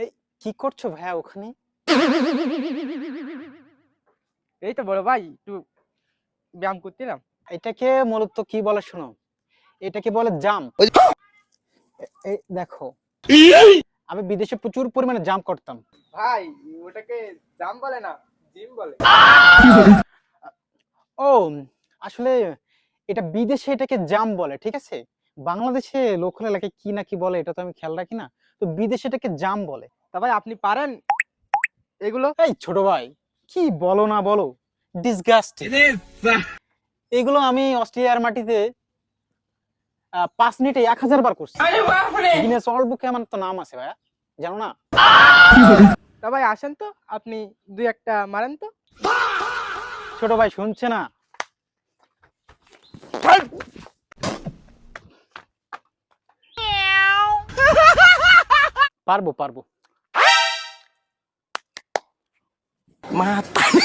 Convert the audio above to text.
এই কি করছো ভাইয়া ওখানে? এই তো বড় ভাই একটু ব্যায়াম করছিলাম। এটাকে মূলত কি বলে শোনো, এটাকে বলে জাম্প। এই দেখো, আমি বিদেশে প্রচুর পরিমাণে জাম্প করতাম। ভাই ওটাকে জাম বলে না, জিম বলে। ও, আসলে এটা বিদেশে এটাকে জাম্প বলে, ঠিক আছে? বাংলাদেশে লোকাল এলাকায় কি না কি বলে এটা তো আমি খেয়াল রাখি না। তো বিদেশে এটাকে জাম্প বলে। তা ভাই আপনি পারেন এগুলো? এই ছোট ভাই, কি বলো না বলো, ডিসগাস্টিং। এগুলো আমি অস্ট্রেলিয়ার মাটিতে 5 মিনিটে 1000 বার করছি। গিনেস ওয়ার্ল্ড বুকে আমার তো নাম আছে ভাইয়া, জানো না? তা ভাই আসেন তো, আপনি দুই একটা মারেন তো। ছোট ভাই শুনছে না? পারবো পারবো। মাতারি